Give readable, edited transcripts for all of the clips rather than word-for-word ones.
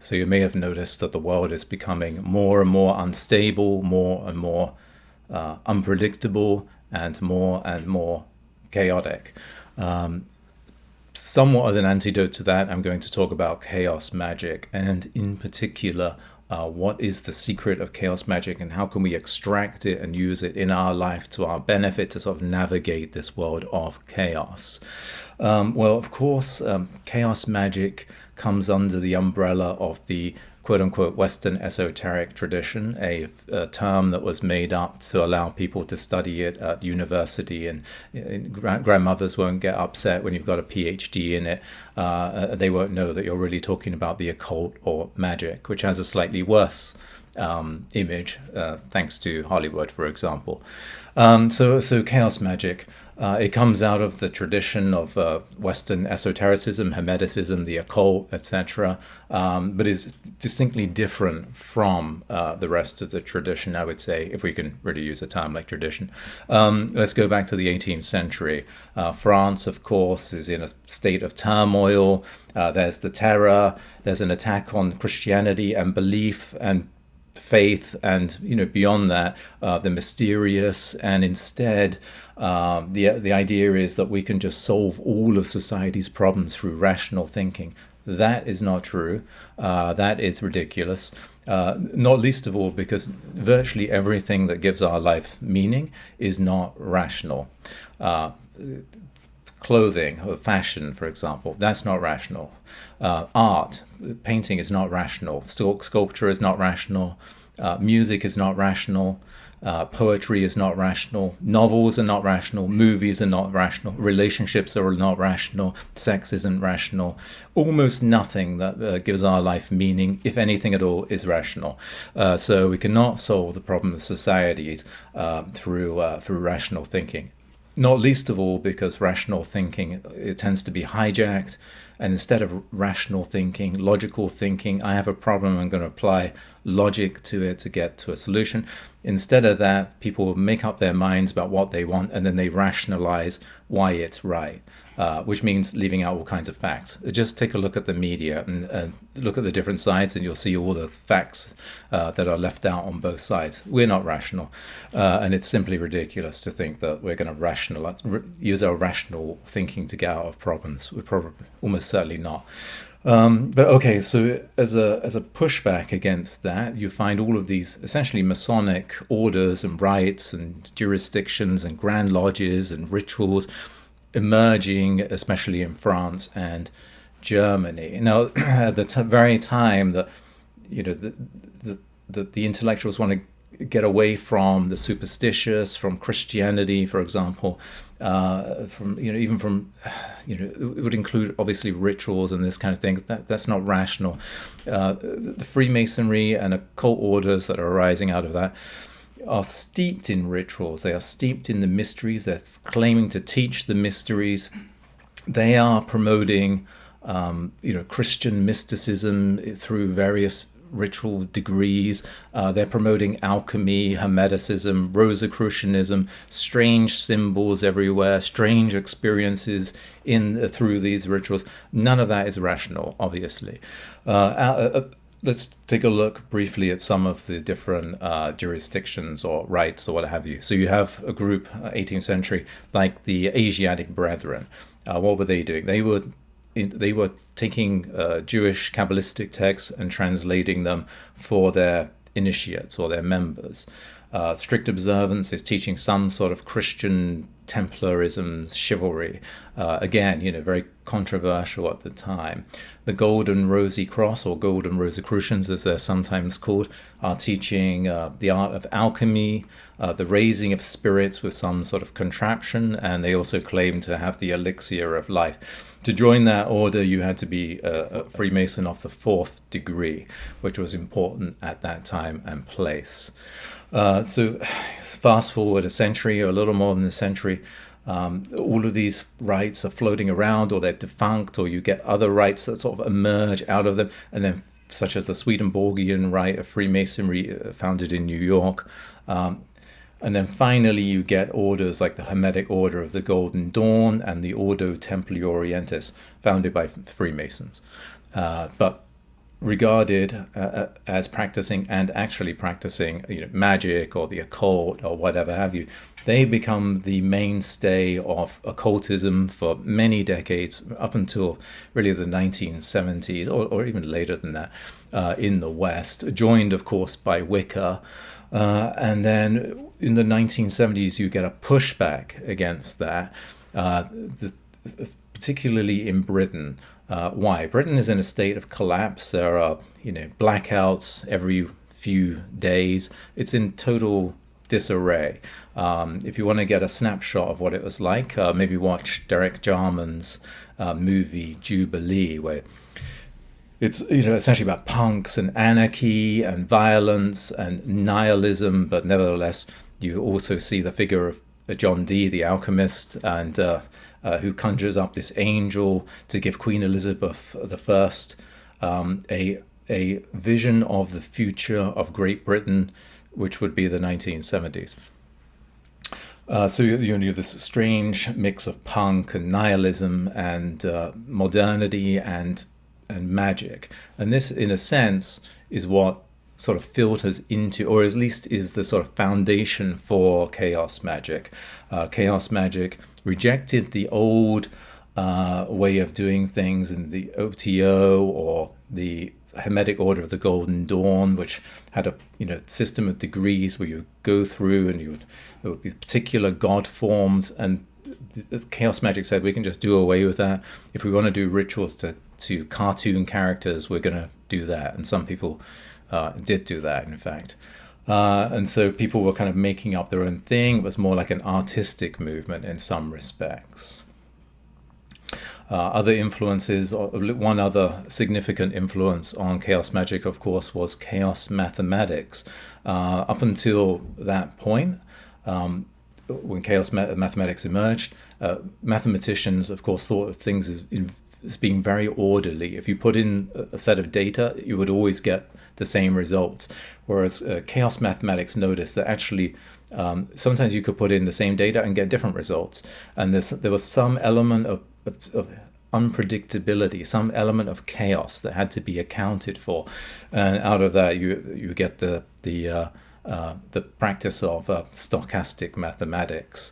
So you may have noticed that the world is becoming more and more unstable, more and more unpredictable, and more chaotic. Somewhat as an antidote to that, I'm going to talk about chaos magic, and in particular, what is the secret of chaos magic and how can we extract it and use it in our life to our benefit to sort of navigate this world of chaos. Well, of course, chaos magic comes under the umbrella of the quote-unquote Western esoteric tradition, a term that was made up to allow people to study it at university, and grandmothers won't get upset when you've got a PhD in it. They won't know that you're really talking about the occult or magic, which has a slightly worse image, thanks to Hollywood, for example. So chaos magic, it comes out of the tradition of Western esotericism, Hermeticism, the occult, etc., but is distinctly different from the rest of the tradition, I would say, if we can really use a term like tradition. Let's go back to the 18th century. France, of course, is in a state of turmoil. There's the terror. There's an attack on Christianity and belief and faith, and beyond that, the mysterious. And instead, the idea is that we can just solve all of society's problems through rational thinking. That is not true. That is ridiculous. Not least of all because virtually everything that gives our life meaning is not rational. Clothing or fashion, for example, that's not rational. Art, painting is not rational. Sculpture is not rational. Music is not rational. Poetry is not rational. Novels are not rational. Movies are not rational. Relationships are not rational. Sex isn't rational. Almost nothing that gives our life meaning, if anything at all, is rational. So we cannot solve the problem of societies through rational thinking. Not least of all because rational thinking, it tends to be hijacked, and instead of rational thinking, logical thinking, I have a problem, I'm going to apply logic to it to get to a solution. Instead of that, people will make up their minds about what they want, and then they rationalize why it's right, which means leaving out all kinds of facts. Just take a look at the media and look at the different sides, and you'll see all the facts that are left out on both sides. We're not rational, and it's simply ridiculous to think that we're going to use our rational thinking to get out of problems. We're probably almost certainly not. But okay, so as a pushback against that, you find all of these essentially Masonic orders and rites and jurisdictions and grand lodges and rituals emerging, especially in France and Germany. Now, at the very time that the intellectuals want to get away from the superstitious, from Christianity, for example, it would include obviously rituals and this kind of thing. That's not rational. The Freemasonry and occult orders that are arising out of that are steeped in rituals. They are steeped in the mysteries. They're claiming to teach the mysteries. They are promoting, Christian mysticism through various ritual degrees. They're promoting alchemy, Hermeticism, Rosicrucianism, strange symbols everywhere, strange experiences through these rituals. None of that is rational, obviously. Let's take a look briefly at some of the different jurisdictions or rites or what have you. So you have a group, 18th century, like the Asiatic Brethren. What were they doing? They were taking Jewish Kabbalistic texts and translating them for their initiates or their members. Strict observance is teaching some sort of Christian Templarism, chivalry. Again, very controversial at the time. The Golden Rosy Cross, or Golden Rosicrucians as they're sometimes called, are teaching the art of alchemy, the raising of spirits with some sort of contraption, and they also claim to have the elixir of life. To join that order, you had to be a Freemason of the 4th degree, which was important at that time and place. So fast forward a century or a little more than a century, all of these rites are floating around, or they're defunct, or you get other rites that sort of emerge out of them, and then such as the Swedenborgian rite of Freemasonry founded in New York. And then finally you get orders like the Hermetic Order of the Golden Dawn and the Ordo Templi Orientis, founded by Freemasons. But regarded as practicing and actually practicing, magic or the occult or whatever have you, they become the mainstay of occultism for many decades, up until really the 1970s, or even later than that, in the West, joined, of course, by Wicca. And then in the 1970s, you get a pushback against that, particularly in Britain. Why? Britain is in a state of collapse. There are, blackouts every few days. It's in total disarray. If you want to get a snapshot of what it was like, maybe watch Derek Jarman's movie Jubilee, where it's essentially about punks and anarchy and violence and nihilism, but nevertheless you also see the figure of John Dee, the alchemist, and who conjures up this angel to give Queen Elizabeth I a vision of the future of Great Britain, which would be the 1970s. So you have this strange mix of punk and nihilism and modernity and magic. And this, in a sense, is what sort of filters into, or at least is the sort of foundation for chaos magic. Chaos magic rejected the old way of doing things in the OTO or the Hermetic Order of the Golden Dawn, which had a system of degrees where you go through and there would be particular god forms, and chaos magic said we can just do away with that. If we want to do rituals to cartoon characters, we're going to do that, and some people did do that, in fact. And so people were kind of making up their own thing. It was more like an artistic movement in some respects. Other influences, one other significant influence on chaos magic, of course, was chaos mathematics. Up until that point, when chaos mathematics emerged, mathematicians, of course, thought of things as being very orderly. If you put in a set of data, you would always get the same results. Whereas chaos mathematics noticed that actually sometimes you could put in the same data and get different results. And there was some element of unpredictability, some element of chaos that had to be accounted for. And out of that, you get the practice of stochastic mathematics,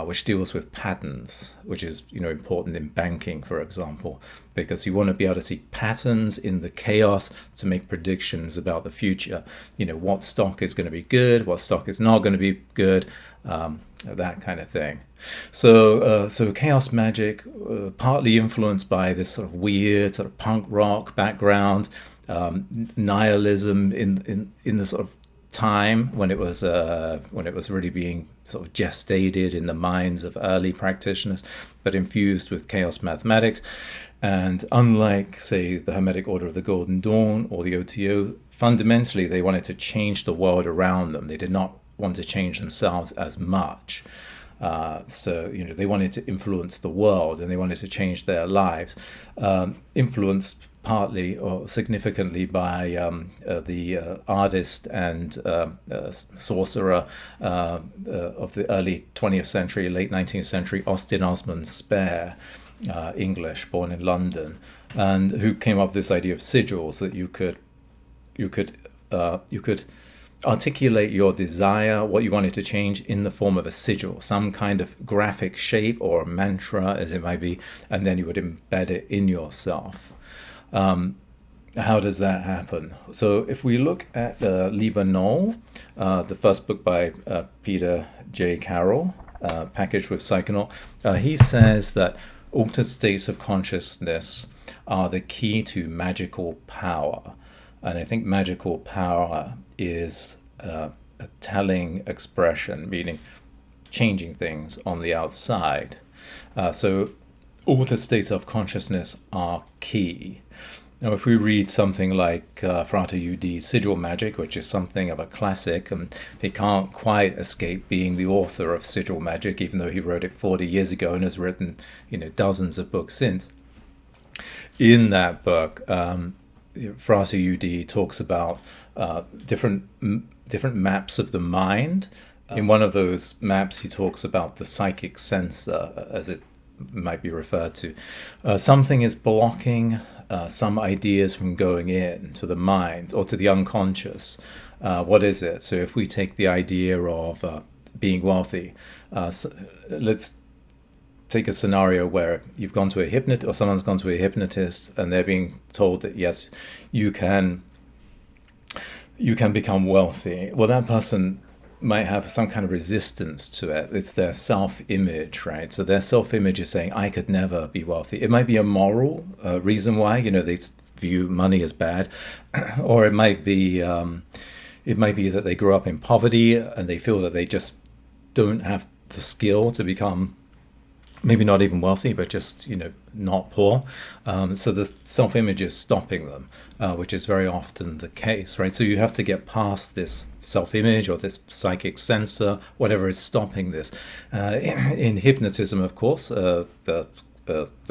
which deals with patterns, which is important in banking, for example, because you want to be able to see patterns in the chaos to make predictions about the future. What stock is going to be good, what stock is not going to be good, that kind of thing. So chaos magic, partly influenced by this sort of weird sort of punk rock background, nihilism in the sort of time when it was really being sort of gestated in the minds of early practitioners, but infused with chaos mathematics. And unlike, say, the Hermetic Order of the Golden Dawn or the OTO, fundamentally they wanted to change the world around them. They did not want to change themselves as much. So they wanted to influence the world, and they wanted to change their lives, influenced partly or significantly by the artist and sorcerer of the early 20th century, late 19th century, Austin Osman Spare, English, born in London, and who came up with this idea of sigils, that you could articulate your desire, what you wanted to change, in the form of a sigil, some kind of graphic shape or a mantra, as it might be, and then you would embed it in yourself. How does that happen? So if we look at Liber Null, the first book by Peter J. Carroll, packaged with Psychonaut, he says that altered states of consciousness are the key to magical power. And I think magical power is a telling expression, meaning changing things on the outside. So altered states of consciousness are key. Now, if we read something like Frater UD's Sigil Magic, which is something of a classic, and he can't quite escape being the author of Sigil Magic, even though he wrote it 40 years ago and has written, dozens of books since. In that book, Frater UD talks about different maps of the mind. In one of those maps, he talks about the psychic sensor, as it might be referred to. Something is blocking some ideas from going in to the mind or to the unconscious. What is it? So if we take the idea of being wealthy, let's take a scenario where you've gone to a hypnotist, or someone's gone to a hypnotist, and they're being told that yes, you can become wealthy. Well, that person might have some kind of resistance to it. It's their self-image, right? So their self-image is saying, I could never be wealthy. It might be a moral reason why, they view money as bad, or it might be that they grew up in poverty and they feel that they just don't have the skill to become maybe not even wealthy, but just, not poor. So the self-image is stopping them, which is very often the case, right? So you have to get past this self-image or this psychic censor, whatever is stopping this. In hypnotism, of course, the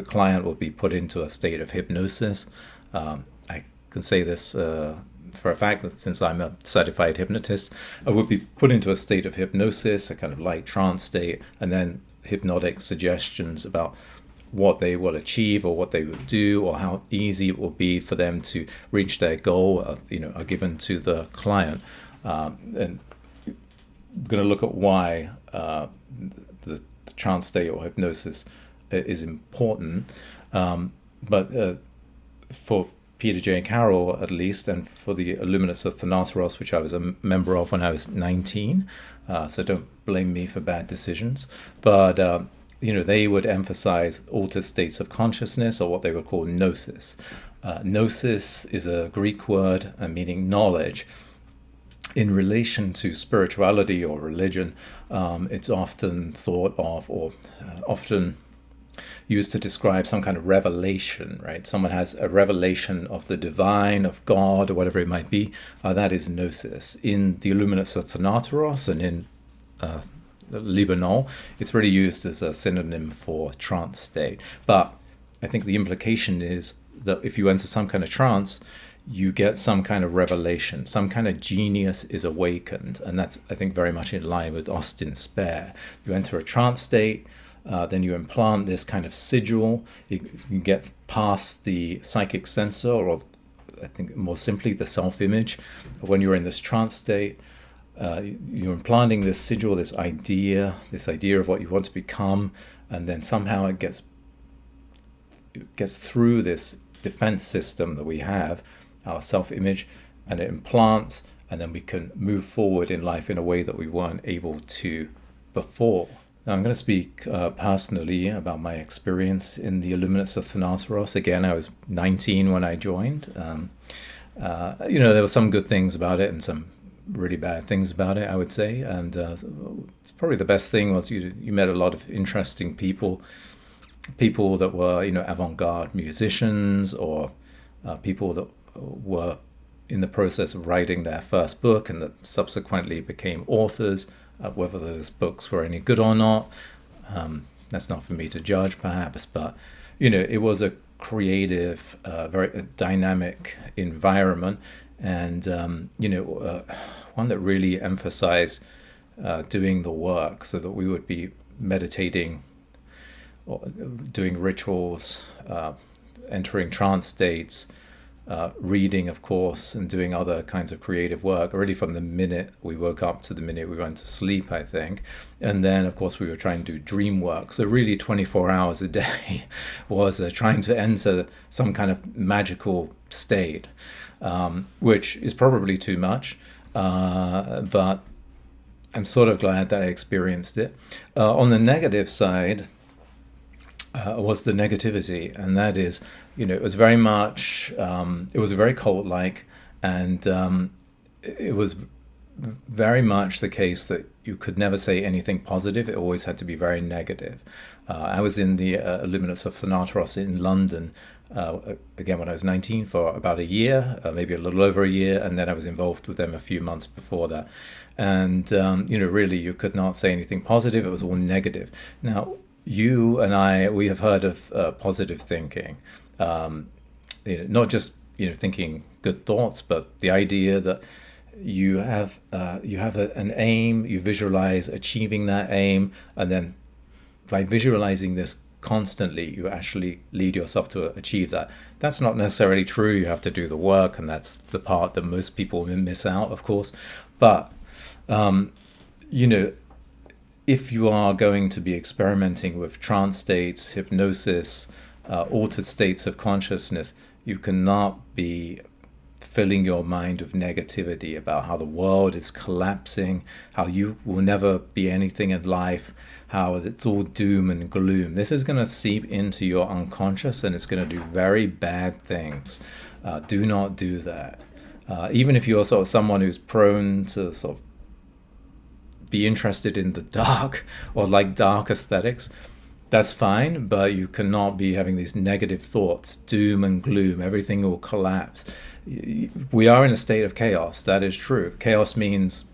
client will be put into a state of hypnosis. I can say this for a fact that since I'm a certified hypnotist, I would be put into a state of hypnosis, a kind of light trance state, and then hypnotic suggestions about what they will achieve or what they will do or how easy it will be for them to reach their goal, are given to the client. And I'm going to look at why the trance state or hypnosis is important. But for Peter J. Carroll, at least, and for the Illuminates of Thanatos, which I was a member of when I was 19, so don't blame me for bad decisions. But, they would emphasize altered states of consciousness, or what they would call Gnosis. Gnosis is a Greek word meaning knowledge. In relation to spirituality or religion, it's often thought of, or often used to describe some kind of revelation, right? Someone has a revelation of the divine, of God, or whatever it might be. That is Gnosis. In the Illuminates of Thanatos and in Libanon, it's really used as a synonym for trance state. But I think the implication is that if you enter some kind of trance, you get some kind of revelation, some kind of genius is awakened. And that's, I think, very much in line with Austin Spare. You enter a trance state, then you implant this kind of sigil. You can get past the psychic sensor, or I think more simply the self-image. When you're in this trance state, you're implanting this sigil, this idea of what you want to become, and then somehow it gets through this defense system that we have, our self-image, and it implants, and then we can move forward in life in a way that we weren't able to before. Now, I'm going to speak personally about my experience in the Illuminates of Thanatos. Again, I was 19 when I joined. There were some good things about it and some really bad things about it, I would say. And it's probably the best thing was you met a lot of interesting people that were, avant-garde musicians, or people that were in the process of writing their first book and that subsequently became authors. Whether those books were any good or not, that's not for me to judge, perhaps. But, it was a creative, very dynamic environment, and, one that really emphasized doing the work, so that we would be meditating, or doing rituals, entering trance states, reading, of course, and doing other kinds of creative work, really from the minute we woke up to the minute we went to sleep, I think. And then, of course, we were trying to do dream work. So really 24 hours a day was trying to enter some kind of magical state, which is probably too much, but I'm sort of glad that I experienced it. On the negative side, was the negativity, and that is, it was very much, it was very cult-like, and it was very much the case that you could never say anything positive. It always had to be very negative. I was in the Illuminates of Thanatos in London, again when I was 19, for about a year, maybe a little over a year, and then I was involved with them a few months before that. And, really you could not say anything positive. It was all negative. Now, you and I, we have heard of positive thinking, not just thinking good thoughts, but the idea that you have an aim, you visualize achieving that aim, and then by visualizing this constantly, you actually lead yourself to achieve that. That's not necessarily true. You have to do the work, and that's the part that most people miss out, of course. But, you know, if you are going to be experimenting with trance states, hypnosis, altered states of consciousness, you cannot be filling your mind with negativity about how the world is collapsing, how you will never be anything in life, how it's all doom and gloom. This is going to seep into your unconscious, and it's going to do very bad things. Do not do that. Even if you're sort of someone who's prone to sort of be interested in the dark or like dark aesthetics, that's fine, but you cannot be having these negative thoughts, doom and gloom, everything will collapse. We are in a state of chaos, that is true. Chaos means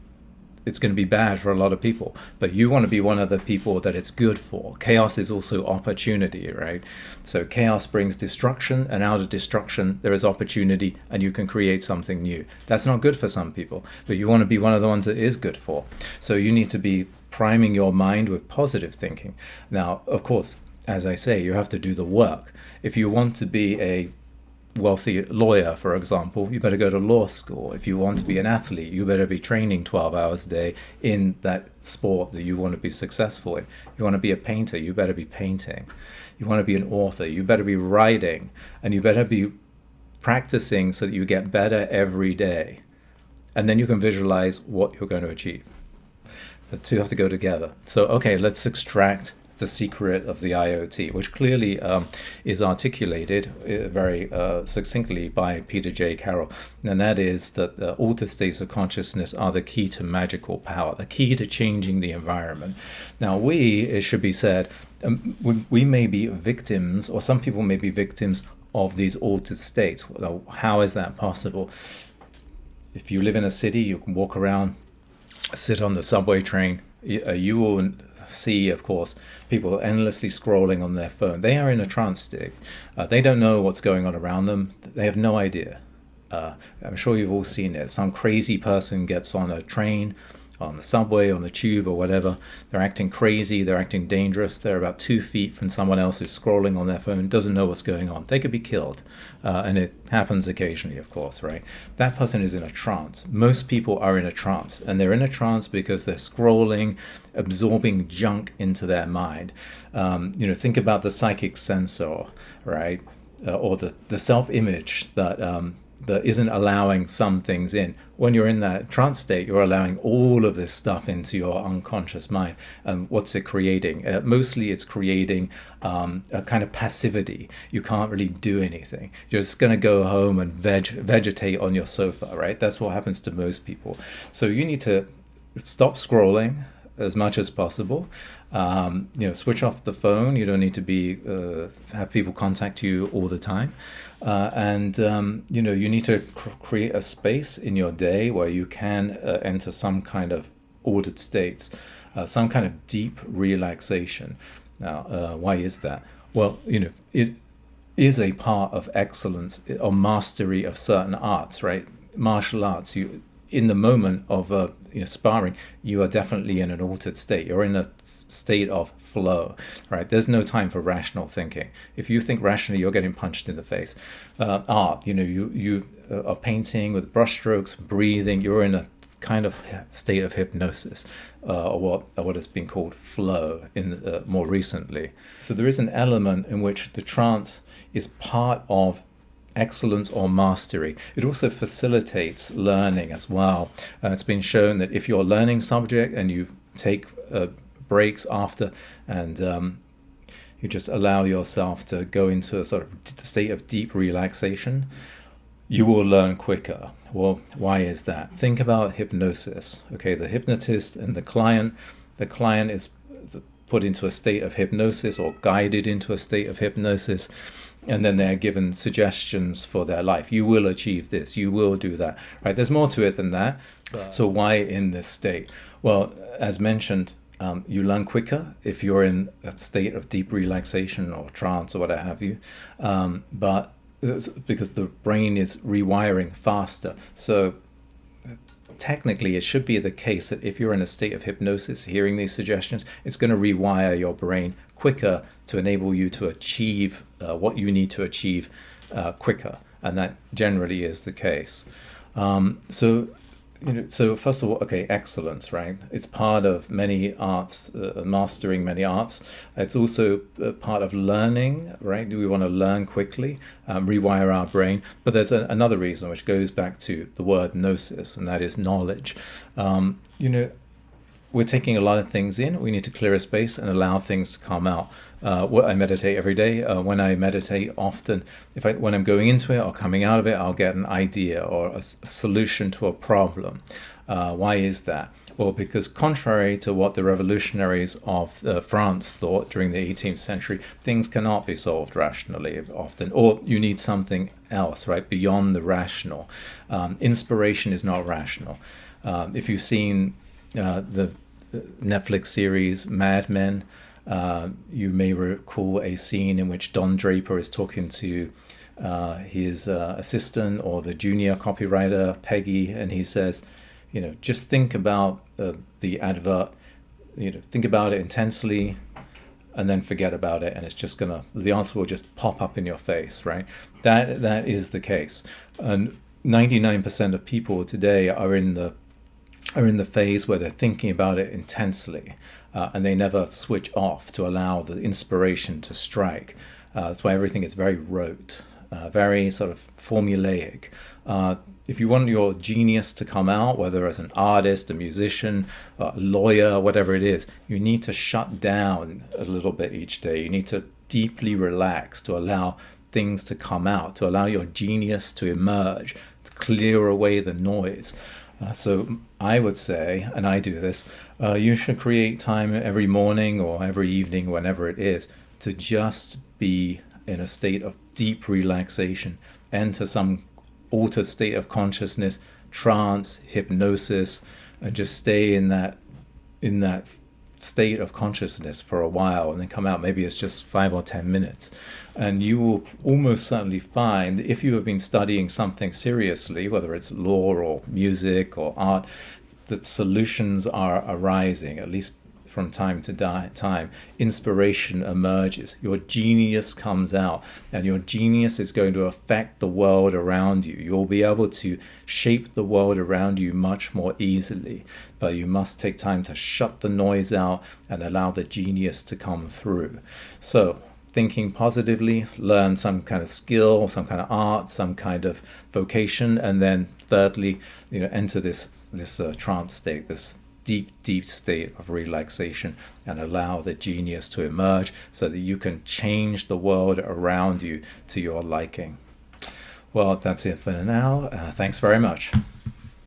it's going to be bad for a lot of people, but you want to be one of the people that it's good for. Chaos is also opportunity, right? So chaos brings destruction, and out of destruction there is opportunity, and you can create something new. That's not good for some people, but you want to be one of the ones that is good for. So you need to be priming your mind with positive thinking. Now, of course, as I say, you have to do the work. If you want to be a wealthy lawyer, for example, you better go to law school. If you want to be an athlete, you better be training 12 hours a day in that sport that you want to be successful in. You want to be a painter, you better be painting. You want to be an author, you better be writing, and you better be practicing so that you get better every day. And then you can visualize what you're going to achieve. The two have to go together. So, okay, let's extract the secret of the IoT, which clearly is articulated very succinctly by Peter J. Carroll. And that is that altered states of consciousness are the key to magical power, the key to changing the environment. Now, it should be said, we may be victims, or some people may be victims of these altered states. How is that possible? If you live in a city, you can walk around, sit on the subway train, you will see, of course, people endlessly scrolling on their phone. They are in a trance state. They don't know what's going on around them. They have no idea. I'm sure you've all seen it. Some crazy person gets on a train, on the subway, on the tube, or whatever. They're acting crazy, they're acting dangerous. They're about 2 feet from someone else who's scrolling on their phone, doesn't know what's going on. They could be killed. And it happens occasionally, of course, right? That person is in a trance. Most people are in a trance, and they're in a trance because they're scrolling, absorbing junk into their mind. Think about the psychic sensor, right? Or the self-image that isn't allowing some things in. When you're in that trance state, you're allowing all of this stuff into your unconscious mind. And what's it creating? Mostly it's creating a kind of passivity. You can't really do anything. You're just going to go home and vegetate on your sofa, right? That's what happens to most people. So you need to stop scrolling as much as possible. Switch off the phone. You don't need to have people contact you all the time. You need to create a space in your day where you can enter some kind of ordered states, some kind of deep relaxation. Now, why is that? Well, it is a part of excellence or mastery of certain arts, right? Martial arts, in the moment of sparring, you are definitely in an altered state. You're in a state of flow, right? There's no time for rational thinking. If you think rationally, you're getting punched in the face. Art, you are painting with brushstrokes, breathing. You're in a kind of state of hypnosis, or what has been called flow in more recently. So there is an element in which the trance is part of excellence or mastery. It also facilitates learning as well. It's been shown that if you're a learning subject and you take breaks after, and you just allow yourself to go into a sort of state of deep relaxation, you will learn quicker. Well, why is that? Think about hypnosis. Okay, the hypnotist and the client is put into a state of hypnosis or guided into a state of hypnosis, and then they're given suggestions for their life. You will achieve this, you will do that, right? There's more to it than that. So why in this state? Well, as mentioned, you learn quicker if you're in a state of deep relaxation or trance or what have you, but because the brain is rewiring faster. So technically it should be the case that if you're in a state of hypnosis hearing these suggestions, it's going to rewire your brain quicker to enable you to achieve what you need to achieve quicker, and that generally is the case. So first of all, okay, excellence, right? It's part of many arts, mastering many arts. It's also part of learning, right? Do we want to learn quickly, rewire our brain? But there's another reason, which goes back to the word gnosis, and that is knowledge. We're taking a lot of things in. We need to clear a space and allow things to come out. I meditate every day. When I meditate, often, when I'm going into it or coming out of it, I'll get an idea or a solution to a problem. Why is that? Well, because contrary to what the revolutionaries of France thought during the 18th century, things cannot be solved rationally often, or you need something else, right, beyond the rational. Inspiration is not rational. If you've seen the Netflix series Mad Men, you may recall a scene in which Don Draper is talking to his assistant or the junior copywriter, Peggy, and he says, just think about the advert, think about it intensely, and then forget about it, and it's just the answer will just pop up in your face, right? That is the case. And 99% of people today are in the phase where they're thinking about it intensely, and they never switch off to allow the inspiration to strike. That's why everything is very rote, very sort of formulaic. If you want your genius to come out, whether as an artist, a musician, a lawyer, whatever it is, you need to shut down a little bit each day. You need to deeply relax to allow things to come out, to allow your genius to emerge, to clear away the noise. So I would say, and I do this, you should create time every morning or every evening, whenever it is, to just be in a state of deep relaxation, enter some altered state of consciousness, trance, hypnosis, and just stay in that state of consciousness for a while, and then come out. Maybe it's just 5 or 10 minutes, and you will almost certainly find, if you have been studying something seriously, whether it's law or music or art, that solutions are arising, at least from time to time. Inspiration emerges, your genius comes out, and your genius is going to affect the world around you. You'll be able to shape the world around you much more easily, but you must take time to shut the noise out and allow the genius to come through. So thinking positively, learn some kind of skill, some kind of art, some kind of vocation, and then thirdly, enter this trance state, this deep state of relaxation, and allow the genius to emerge so that you can change the world around you to your liking. Well, that's it for now. Thanks very much.